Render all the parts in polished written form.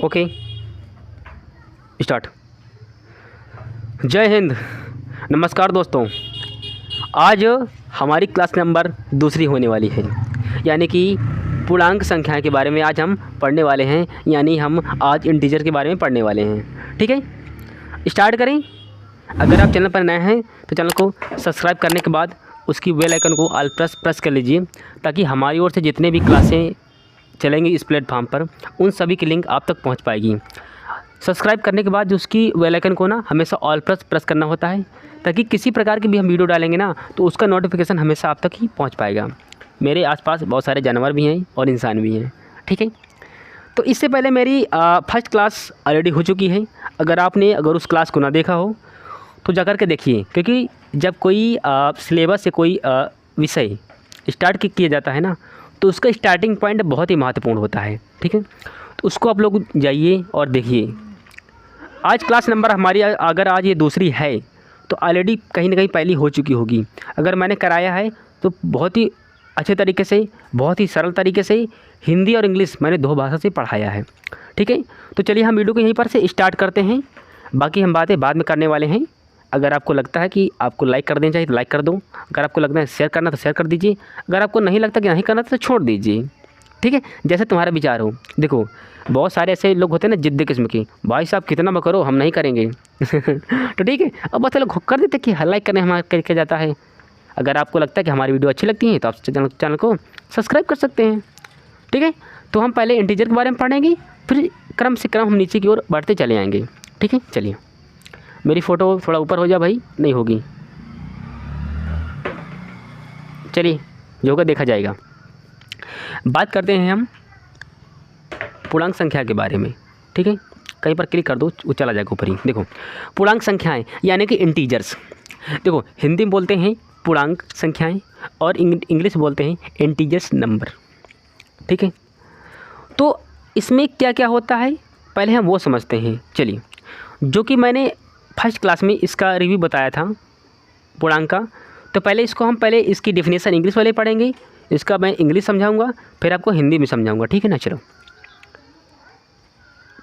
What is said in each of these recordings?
Okay start. जय हिंद, नमस्कार दोस्तों। आज हमारी क्लास नंबर दूसरी होने वाली है, यानी कि पूर्णांक संख्या के बारे में आज हम पढ़ने वाले हैं, यानी हम आज इंटीजर के बारे में पढ़ने वाले हैं। ठीक है, स्टार्ट करें। अगर आप चैनल पर नए हैं तो चैनल को सब्सक्राइब करने के बाद उसकी बेल आइकन को ऑल प्रेस कर लीजिए, ताकि हमारी ओर से जितने भी क्लासें चलेंगी इस प्लेटफॉर्म पर उन सभी की लिंक आप तक पहुंच पाएगी। सब्सक्राइब करने के बाद उसकी बेल आइकन को ना हमेशा ऑल प्रेस करना होता है, ताकि किसी प्रकार की भी हम वीडियो डालेंगे ना तो उसका नोटिफिकेशन हमेशा आप तक ही पहुंच पाएगा। मेरे आसपास बहुत सारे जानवर भी हैं और इंसान भी हैं। ठीक है, तो इससे पहले मेरी फर्स्ट क्लास ऑलरेडी हो चुकी है। अगर उस क्लास को ना देखा हो तो जाकर के देखिए, क्योंकि जब कोई सिलेबस से कोई विषय स्टार्ट किया जाता है ना तो उसका स्टार्टिंग पॉइंट बहुत ही महत्वपूर्ण होता है। ठीक है, तो उसको आप लोग जाइए और देखिए। आज क्लास नंबर हमारी अगर आज ये दूसरी है तो ऑलरेडी कहीं ना कहीं पहली हो चुकी होगी। अगर मैंने कराया है तो बहुत ही अच्छे तरीके से, बहुत ही सरल तरीके से हिंदी और इंग्लिश मैंने दो भाषा से पढ़ाया है। ठीक है, तो चलिए हम वीडियो को यहीं पर से स्टार्ट करते हैं। बाकी हम बातें बाद में करने वाले हैं। अगर आपको लगता है कि आपको लाइक कर देना चाहिए तो लाइक कर दो। अगर आपको लगता है शेयर करना तो शेयर कर दीजिए। अगर आपको नहीं लगता कि नहीं करना तो छोड़ दीजिए। ठीक है, जैसे तुम्हारा विचार हो। देखो, बहुत सारे ऐसे लोग होते हैं ना जिद्दी किस्म के, भाई साहब कितना भी करो हम नहीं करेंगे। तो ठीक है, अब बस लोग कर देते कि लाइक करने हमारा करके जाता है। अगर आपको लगता है कि हमारी वीडियो अच्छी लगती है तो आप चैनल को सब्सक्राइब कर सकते हैं। ठीक है, तो हम पहले इंटीजर के बारे में पढ़ेंगे, फिर क्रम से क्रम हम नीचे की ओर बढ़ते चले आएंगे। ठीक है, चलिए मेरी फ़ोटो थोड़ा ऊपर हो जा भाई, नहीं होगी। चलिए जो होगा देखा जाएगा। बात करते हैं हम पूर्णांक संख्या के बारे में। ठीक है, कहीं पर क्लिक कर दो, वो चला जाएगा ऊपर ही। देखो, पूर्णांक संख्याएं यानी कि इंटीजर्स। देखो, हिंदी में बोलते हैं पूर्णांक संख्याएं और इंग्लिश बोलते हैं इंटीजर्स नंबर। ठीक है, तो इसमें क्या क्या होता है पहले हम वो समझते हैं। चलिए, जो कि मैंने फर्स्ट क्लास में इसका रिव्यू बताया था पूर्णांक का, तो पहले इसकी डेफिनेशन इंग्लिश वाले पढ़ेंगे। इसका मैं इंग्लिश समझाऊंगा, फिर आपको हिंदी में समझाऊंगा। ठीक है ना,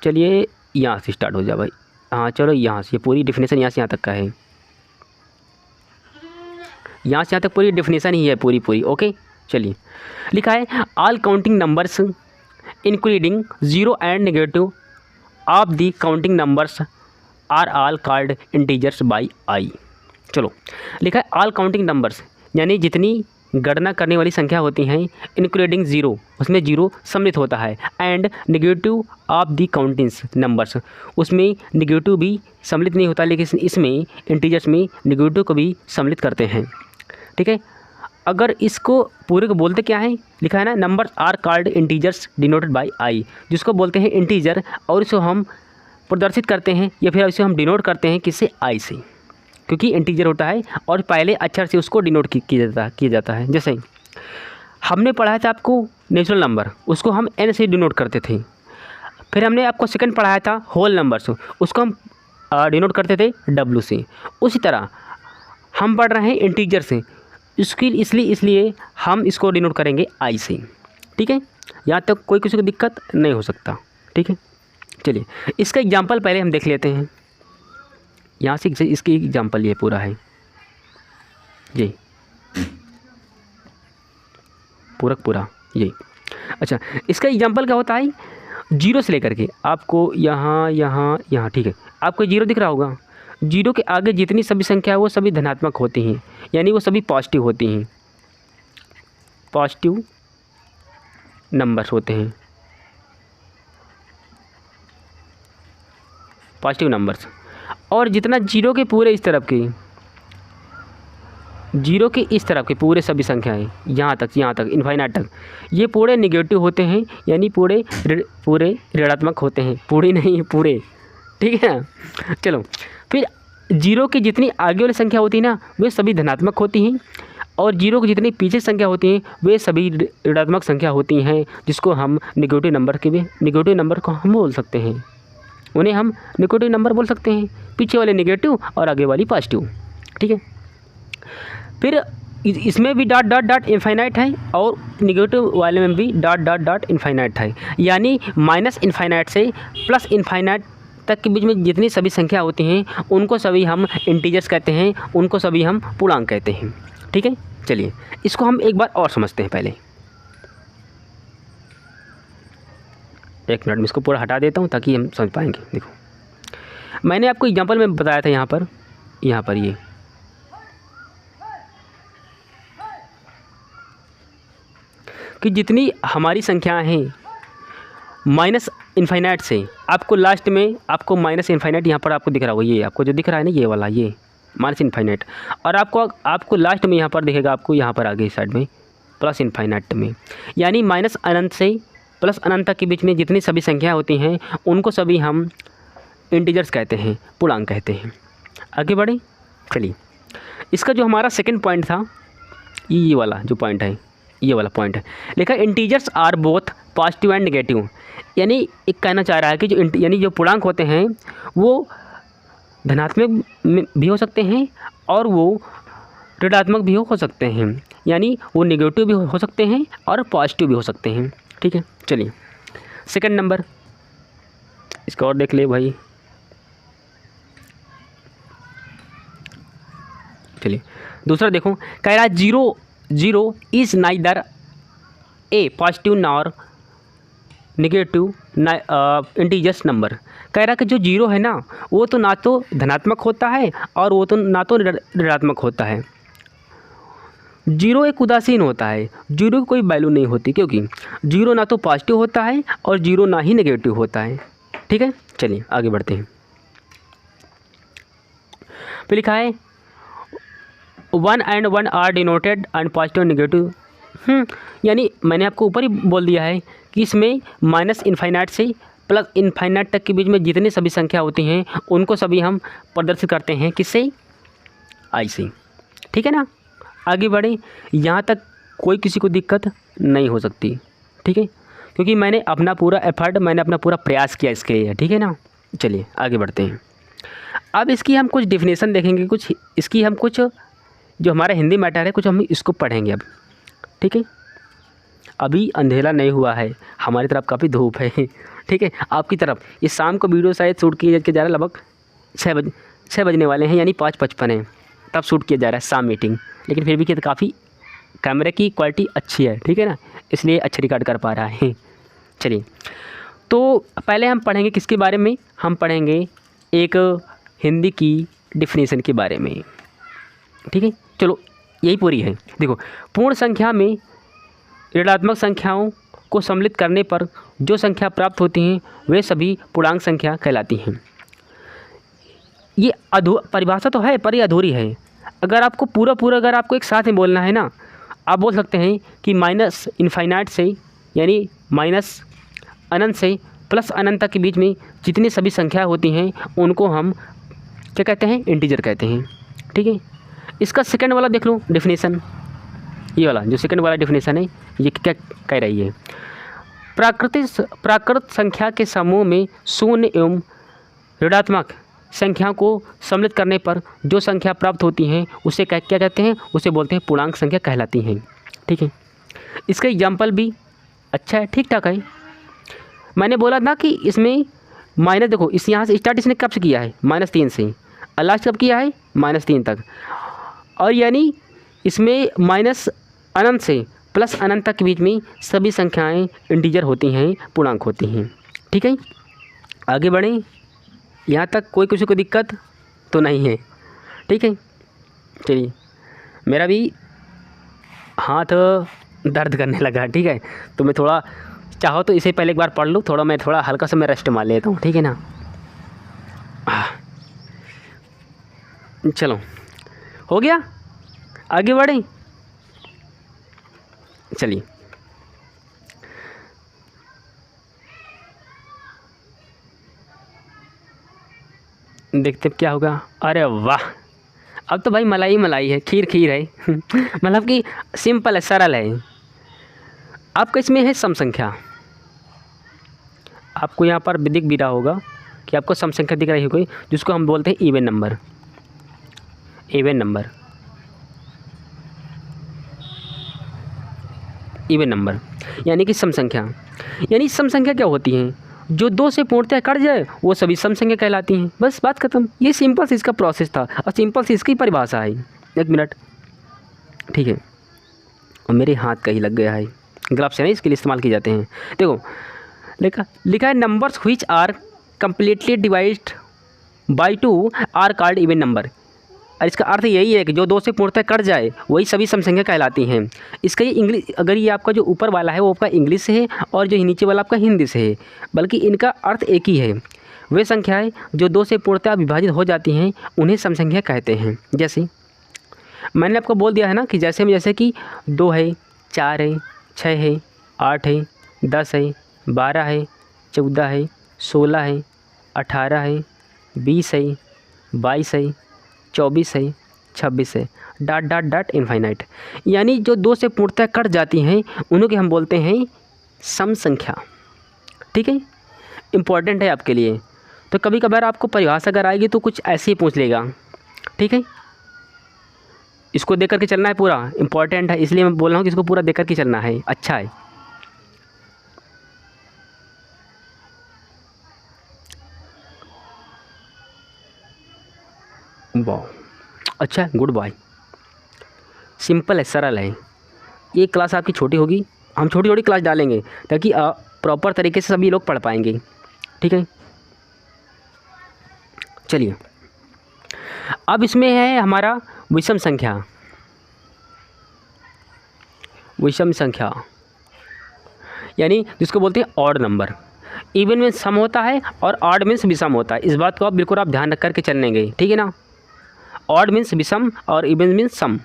चलिए यहाँ से स्टार्ट हो जाए भाई। हाँ चलो, यहाँ से पूरी डेफिनेशन यहाँ से यहाँ तक का है। यहाँ से यहाँ तक पूरी डेफिनेशन ही है पूरी। ओके, चलिए लिखा है all counting numbers including zero and negative of the counting numbers are all called integers by I. चलो, लिखा है ऑल काउंटिंग नंबर्स, यानी जितनी गणना करने वाली संख्या होती हैं, इंक्लूडिंग ज़ीरो, उसमें जीरो सम्मिलित होता है, and negative of the countings numbers, उसमें नेगेटिव भी सम्मिलित नहीं होता, लेकिन इसमें इंटीजर्स में नेगेटिव को भी सम्मिलित करते हैं। ठीक है, अगर इसको पूरे को बोलते क्या है, लिखा है ना number are called integers denoted by I, जिसको बोलते हैं इंटीजर, और इसको हम प्रदर्शित करते हैं या फिर इसे हम डिनोट करते हैं किससे, आई से, क्योंकि इंटीजर होता है और पहले अक्षर से उसको डिनोट किया जाता है। जैसे हमने पढ़ाया था आपको नेचुरल नंबर, उसको हम एन से डिनोट करते थे। फिर हमने आपको सेकंड पढ़ाया था होल नंबर्स, उसको हम डिनोट करते थे डब्ल्यू से। उसी तरह हम पढ़ रहे हैं इंटीजर से, इसलिए हम इसको डिनोट करेंगे आई से। ठीक है, यहाँ तक कोई किसी को दिक्कत नहीं हो सकता। ठीक है, चलिए इसका एग्जाम्पल पहले हम देख लेते हैं। यहाँ से इसकी एग्जाम्पल ये पूरा है, ये पूरा ये। अच्छा, इसका एग्जाम्पल क्या होता है, जीरो से लेकर के आपको यहाँ। ठीक है, आपको जीरो दिख रहा होगा। जीरो के आगे जितनी सभी संख्या है वो सभी धनात्मक होती हैं, यानी वो सभी पॉजिटिव होती हैं, पॉजिटिव नंबर्स होते हैं, पॉजिटिव नंबर्स। और जितना जीरो के इस तरफ के पूरे सभी संख्याएं यहाँ तक इनफाइनाइट तक, ये पूरे निगेटिव होते हैं, यानी पूरे ऋणात्मक होते हैं, पूरी नहीं पूरे। ठीक है ना, चलो फिर जीरो की जितनी आगे वाली संख्या होती है ना वे सभी धनात्मक होती हैं, और जीरो की जितनी पीछे संख्या होती हैं वे सभी ऋणात्मक संख्या होती हैं, जिसको हम निगेटिव नंबर को हम बोल सकते हैं। उन्हें हम नेगेटिव नंबर बोल सकते हैं, पीछे वाले नेगेटिव और आगे वाली पॉजिटिव। ठीक है, फिर इसमें भी डॉट डॉट डॉट इनफाइनाइट है और निगेटिव वाले में भी डॉट डॉट डॉट इनफाइनाइट है। यानी माइनस इनफाइनाइट से प्लस इनफाइनाइट तक के बीच में जितनी सभी संख्या होती हैं उनको सभी हम इंटीजर्स कहते हैं, उनको सभी हम पूर्णांक कहते हैं। ठीक है, चलिए इसको हम एक बार और समझते हैं। पहले एक मिनट में इसको पूरा हटा देता हूँ ताकि हम समझ पाएंगे। देखो, मैंने आपको एग्जांपल में बताया था यहाँ पर ये कि जितनी हमारी संख्याएं हैं माइनस इनफाइनाइट से, आपको लास्ट में आपको माइनस इनफाइनाइट यहाँ पर आपको दिख रहा होगा, ये आपको जो दिख रहा है ना ये वाला, ये माइनस इनफाइनाइट, और आपको लास्ट में यहाँ पर दिखेगा, आपको यहाँ पर आगे साइड में प्लस इनफाइनाइट में। यानी माइनस अनंत से प्लस अनंत तक के बीच में जितनी सभी संख्याएं होती हैं उनको सभी हम इंटीजर्स कहते हैं, पूर्णांक कहते हैं। आगे बढ़े, चलिए इसका जो हमारा सेकंड पॉइंट था, ये वाला जो पॉइंट है, ये वाला पॉइंट है, लिखा integers are both positive and negative. यानी एक कहना चाह रहा है कि जो पूर्णांक होते हैं वो धनात्मक भी हो सकते हैं और वो ऋणात्मक भी हो सकते हैं, यानी वो नेगेटिव भी हो सकते हैं और पॉजिटिव भी हो सकते हैं। ठीक है, चलिए सेकंड नंबर इसका और देख ले भाई। चलिए दूसरा देखो, कह रहा है zero is neither A positive nor negative integers number. कह रहा है कि जो जीरो है ना वो तो ना तो धनात्मक होता है और वो तो ना तो ऋणात्मक होता है। जीरो एक उदासीन होता है, जीरो की कोई वैल्यू नहीं होती, क्योंकि जीरो ना तो पॉजिटिव होता है और जीरो ना ही नेगेटिव होता है। ठीक है, चलिए आगे बढ़ते हैं। फिर लिखा है 1 and 1 are denoted and positive negative. यानी मैंने आपको ऊपर ही बोल दिया है कि इसमें माइनस इनफाइनाइट से प्लस इनफाइनाइट तक के बीच में जितनी सभी संख्या होती हैं उनको सभी हम प्रदर्शित करते हैं किससे, आई से। ठीक है ना, आगे बढ़े, यहाँ तक कोई किसी को दिक्कत नहीं हो सकती। ठीक है, क्योंकि मैंने अपना पूरा एफर्ट, मैंने अपना पूरा प्रयास किया इसके लिए। ठीक है ना, चलिए आगे बढ़ते हैं। अब इसकी हम कुछ डिफिनेशन देखेंगे, कुछ इसकी हम कुछ जो हमारा हिंदी मैटर है कुछ हम इसको पढ़ेंगे अब। ठीक है, अभी अंधेरा नहीं हुआ है, हमारी तरफ काफ़ी धूप है। ठीक है, आपकी तरफ ये शाम को वीडियो शायद शूट किया जा रहा है, लगभग 6 बजने वाले हैं, यानी 5:55 है, तब शूट किया जा रहा है शाम मीटिंग। लेकिन फिर भी क्या काफ़ी कैमरे की क्वालिटी अच्छी है। ठीक है ना, इसलिए अच्छा रिकॉर्ड कर पा रहा है। चलिए, तो पहले हम पढ़ेंगे किसके बारे में, हम पढ़ेंगे एक हिंदी की डिफिनेशन के बारे में। ठीक है, चलो यही पूरी है। देखो, पूर्ण संख्या में ऋणात्मक संख्याओं को सम्मिलित करने पर जो संख्या प्राप्त होती हैं वे सभी पूर्णांक संख्या कहलाती हैं। ये परिभाषा तो है पर ये अधूरी है। अगर आपको पूरा अगर आपको एक साथ में बोलना है ना, आप बोल सकते हैं कि माइनस इनफाइनाइट से, यानी माइनस अनंत से प्लस अनंत तक के बीच में जितनी सभी संख्या होती हैं उनको हम क्या कहते हैं, इंटीजर कहते हैं। ठीक है, इसका सेकंड वाला देख लो डेफिनेशन, ये वाला जो सेकंड वाला डेफिनेशन है ये क्या कह रही है, प्राकृत संख्या के समूह में शून्य एवं ऋणात्मक संख्या को सम्मिलित करने पर जो संख्या प्राप्त होती हैं उसे क्या कहते हैं, उसे बोलते हैं पूर्णांक संख्या कहलाती हैं। ठीक है, इसका एग्जाम्पल भी अच्छा है, ठीक ठाक है। मैंने बोला था कि इसमें माइनस, देखो इस यहाँ से स्टार्ट इसने कब से किया है, -3 से, और लास्ट कब किया है, -3 तक, और यानी इसमें माइनस अनंत से प्लस अनंत तक के बीच में सभी संख्याएं इंटीजर होती हैं, पूर्णांक होती हैं। ठीक है, आगे बढ़ें, यहाँ तक कोई किसी को दिक्कत तो नहीं है। ठीक है, चलिए मेरा भी हाथ दर्द करने लगा। ठीक है, तो मैं थोड़ा चाहो तो इसे पहले एक बार पढ़ लूँ, थोड़ा मैं हल्का सा मैं रेस्ट मार लेता हूँ। ठीक है ना, चलो हो गया, आगे बढ़ें। चलिए देखते क्या होगा। अरे वाह, अब तो भाई मलाई है, खीर है। मतलब कि सिंपल है, सरल है। आपका इसमें है सम संख्या, आपको यहाँ पर दिख भी रहा होगा कि आपको सम संख्या दिख रही है कोई, जिसको हम बोलते हैं इवन नंबर। इवन नंबर यानी कि सम संख्या। यानी सम संख्या क्या होती हैं? जो 2 से पूर्णतः कट जाए वो सभी सम संख्या कहलाती हैं। बस बात खत्म। ये सिंपल सी इसका प्रोसेस था और सिंपल सी इसकी परिभाषा है। एक मिनट, ठीक है। और मेरे हाथ कहीं लग गया है, ग्लव्स है ना, इसके लिए इस्तेमाल किए जाते हैं। देखो लिखा है numbers which are completely divide by 2 are called even number. और इसका अर्थ यही है कि जो 2 से पूर्णतः कट जाए वही सभी सम संख्या कहलाती हैं। इसका ये इंग्लिश, अगर ये आपका जो ऊपर वाला है वो आपका इंग्लिश से है और जो नीचे वाला आपका हिंदी से है, बल्कि इनका अर्थ एक ही है। वे संख्याएं जो 2 से पूर्णतः विभाजित हो जाती हैं उन्हें सम संख्या कहते हैं। जैसे मैंने आपको बोल दिया है ना कि जैसे कि 2 है, 4 है, 6 है, 8 है, 10 है, 12 है, 14 है, 16 है, 18 है, 20 है, 22 है, 24 है, 26 है, डॉट डॉट डॉट इनफाइनाइट। यानी जो 2 से पूर्णतः कट जाती हैं उन्हों के हम बोलते हैं सम संख्या। ठीक है, इम्पॉर्टेंट है आपके लिए। तो कभी कभार आपको परिभाषा अगर आएगी तो कुछ ऐसे ही पूछ लेगा। ठीक है, इसको देख करके चलना है, पूरा इम्पॉर्टेंट है, इसलिए मैं बोल रहा हूँ कि इसको पूरा देख करके चलना है। अच्छा है, वाह, अच्छा है, गुड बॉय। सिंपल है, सरल है। ये क्लास आपकी छोटी होगी, हम छोटी छोटी क्लास डालेंगे ताकि प्रॉपर तरीके से सभी लोग पढ़ पाएंगे। ठीक है, चलिए अब इसमें है हमारा विषम संख्या। विषम संख्या यानी जिसको बोलते हैं ऑड नंबर। इवन में सम होता है और ऑड मीन्स विषम होता है। इस बात को आप बिल्कुल आप ध्यान रख करके चलेंगे, ठीक है ना। ऑड मीन्स विषम और इवन मीन्स सम,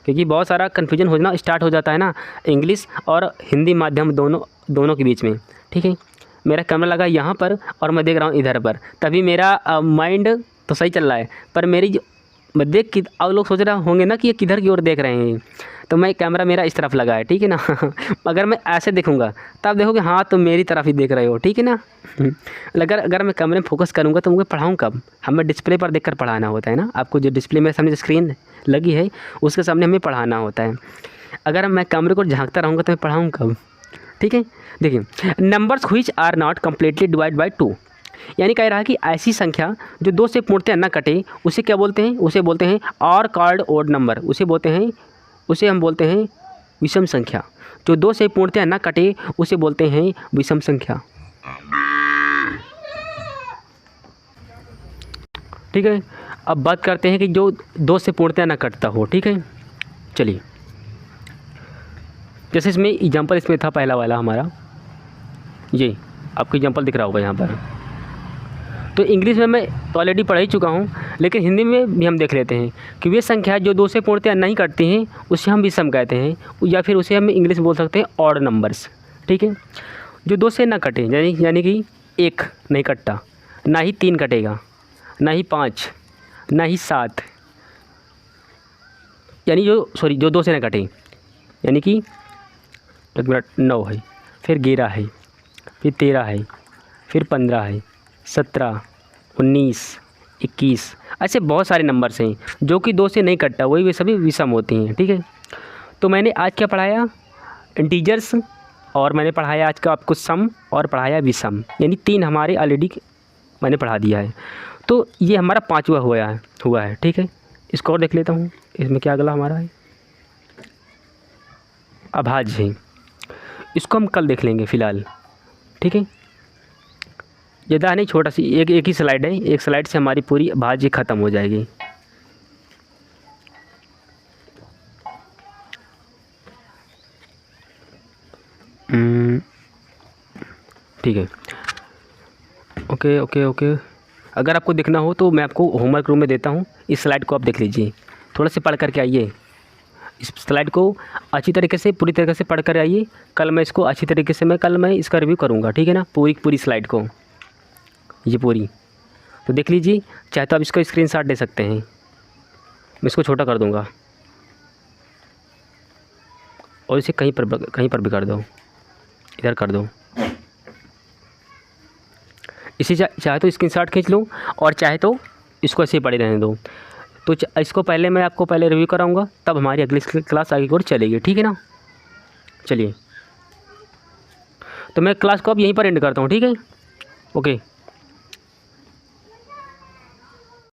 क्योंकि बहुत सारा कन्फ्यूजन होना स्टार्ट हो जाता है ना इंग्लिश और हिंदी माध्यम दोनों के बीच में। ठीक है, मेरा कैमरा लगा यहाँ पर और मैं देख रहा हूँ इधर पर, तभी मेरा माइंड तो सही चल रहा है, पर मेरी मैं देख कि आप लोग सोच रहे होंगे ना कि ये किधर की ओर देख रहे हैं, तो मैं कैमरा मेरा इस तरफ लगा है, ठीक है ना। अगर मैं ऐसे देखूंगा तब देखोगे हाँ तो मेरी तरफ ही देख रहे हो, ठीक है ना। अगर मैं कैमरे में फोकस करूंगा तो मुझे पढ़ाऊँ कब? हमें डिस्प्ले पर देखकर पढ़ाना होता है ना। आपको जो डिस्प्ले मेरे सामने जो स्क्रीन लगी है उसके सामने हमें पढ़ाना होता है। अगर मैं कैमरे को झाँकता रहूँगा तो मैं पढ़ाऊँ कब? ठीक है, देखिए numbers which are not completely divide by 2, यानी कह रहा है कि ऐसी संख्या जो 2 से पूर्णतः न कटे उसे क्या बोलते हैं? उसे बोलते हैं आर कॉल्ड ओड नंबर। उसे हम बोलते हैं विषम संख्या। जो 2 से पूर्णतः न कटे उसे बोलते हैं विषम संख्या। ठीक है, अब बात करते हैं कि जो 2 से पूर्णतः न कटता हो। ठीक है, चलिए जैसे इसमें एग्जाम्पल इसमें था पहला वाला हमारा, ये आपको एग्जाम्पल दिख रहा होगा यहाँ पर। तो इंग्लिश में मैं ऑलरेडी पढ़ ही चुका हूँ, लेकिन हिंदी में भी हम देख लेते हैं कि वे संख्या जो 2 से पूर्णतः नहीं कटती हैं उसे हम विषम कहते हैं, या फिर उसे हम इंग्लिश में बोल सकते हैं ऑड नंबर्स। ठीक है, जो 2 से ना कटे यानी कि 1 नहीं कटता, ना ही 3 कटेगा, ना ही 5, ना ही 7, यानी जो 2 से ना कटे, यानी कि 9 है, फिर 11 है, फिर 13 है, फिर 15 है, 17, 19, 21, ऐसे बहुत सारे नंबर्स हैं जो कि 2 से नहीं कटता, वही वे सभी विषम होती हैं। ठीक है, तो मैंने आज क्या पढ़ाया? इंटीजर्स, और मैंने पढ़ाया आज का आपको सम, और पढ़ाया विषम, यानी 3 हमारे ऑलरेडी मैंने पढ़ा दिया है। तो ये हमारा 5वां हुआ है। ठीक है, इसको और देख लेता हूँ, इसमें क्या अगला हमारा है? अभाज्य है, इसको हम कल देख लेंगे फ़िलहाल। ठीक है, ज़्यादा नहीं, छोटा सी एक ही स्लाइड है, एक स्लाइड से हमारी पूरी भाज्य ख़त्म हो जाएगी। ठीक है, ओके। अगर आपको देखना हो तो मैं आपको होमवर्क रूम में देता हूँ, इस स्लाइड को आप देख लीजिए, थोड़ा से पढ़ करके आइए। इस स्लाइड को अच्छी तरीके से पूरी तरीके से पढ़ कर आइए। कल मैं इसको अच्छी तरीके से कल मैं इसका रिव्यू करूँगा, ठीक है ना, पूरी स्लाइड को, ये पूरी तो देख लीजिए। चाहे तो आप इसको स्क्रीनशॉट ले सकते हैं, मैं इसको छोटा कर दूँगा और इसे कहीं पर भी कर दो, इधर कर दो। इसी चाहे तो स्क्रीनशॉट खींच लो और चाहे तो इसको ऐसे ही पड़े रहने दो। तो इसको मैं आपको पहले रिव्यू कराऊंगा, तब हमारी अगली क्लास आगे की ओर चलेगी, ठीक है ना। चलिए, तो मैं क्लास को अब यहीं पर एंड करता हूँ, ठीक है। ओके।